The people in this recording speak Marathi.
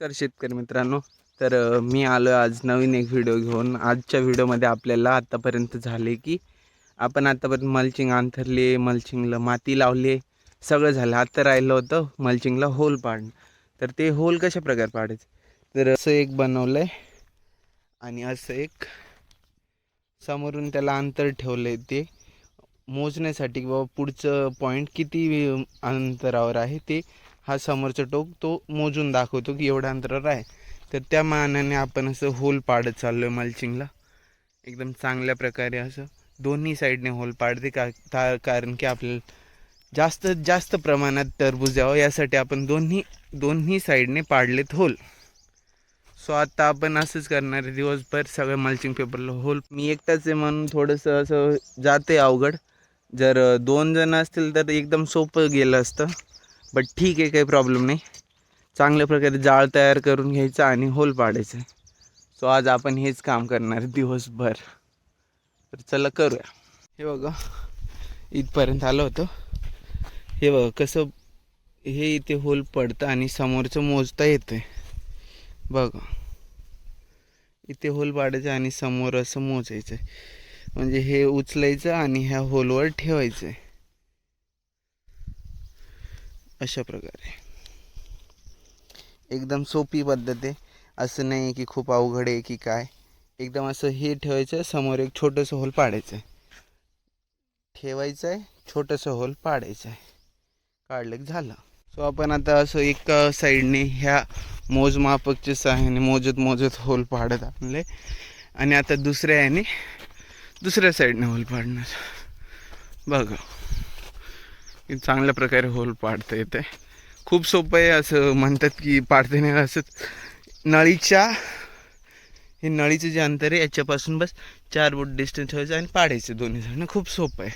नमस्कार शेतकरी मित्रांनो. तर मी आलो आज नवीन एक व्हिडिओ घेऊन. आजच्या व्हिडिओमध्ये आपल्याला आत्तापर्यंत झाले की आपण आत्तापर्यंत मल्चिंग अंथरली, मल्चिंगला माती लावली, सगळं झालं. आत्ता राहिलं होतं मल्चिंगला होल पाडणं. तर ते होल कशा प्रकारे पाडायचं, तर असं एक बनवलं आहे आणि असं एक समोरून त्याला अंतर ठेवलं आहे, ते मोजण्यासाठी की बाबा पुढचं पॉईंट किती अंतरावर आहे ते हा समोरचा टोक तो मोजून दाखवतो की एवढ्या अंतरावर आहे. तर त्या मानाने आपण असं होल पाडत चाललो आहे मल्चिंगला एकदम चांगल्या प्रकारे. असं दोन्ही साईडने होल पाडते कारण की आपल्याला जास्तीत जास्त प्रमाणात टरबूज यावं यासाठी आपण दोन्ही साईडने पाडलेत होल. सो आता आपण असंच करणार आहे दिवसभर सगळं मल्चिंग पेपरला होल. मी एकटाच आहे म्हणून थोडंसं असं जाते अवघड. जर 2 जण असतील तर एकदम सोपं गेलं असतं, बट ठीक आहे, काही प्रॉब्लेम नाही. चांगल्या प्रकारे जाळ तयार करून घ्यायचा आणि होल पाडायचं. सो आज आपण हेच काम करणार दिवसभर. तर चला करूया. हे बघा इथपर्यंत आलं होतं. हे बघा कसं हे इथे होल पडतं आणि समोरचं मोजता येतं. बघा इथे होल पाडायचं आणि समोर असं मोजायचं, म्हणजे हे उचलायचं आणि ह्या होलवर ठेवायचं आहे. अशा प्रकारे एकदम सोपी पद्धत आहे. असं नाही आहे की खूप अवघड आहे की काय. एकदम असं हे ठेवायचं, समोर एक छोटंसं होल पाडायचं आहे, ठेवायचं आहे, छोटंसं होल पाडायचं आहे, काढलं की झालं. सो आपण आता असं एका साईडने ह्या मोजमापकच्या सहाय्याने मोजत होल पाडत आणले आणि आता दुसऱ्या साईडने होल पाडणार. बघा चांगल्या प्रकारे होल पाडता येते. खूप सोपं आहे. असं म्हणतात की पाडते नाही, असंच नळीचं जे अंतर आहे याच्यापासून बस 4 बोट डिस्टन्स ठेवायचं आणि पाडायचं दोन्ही साईडनं. खूप सोपं आहे.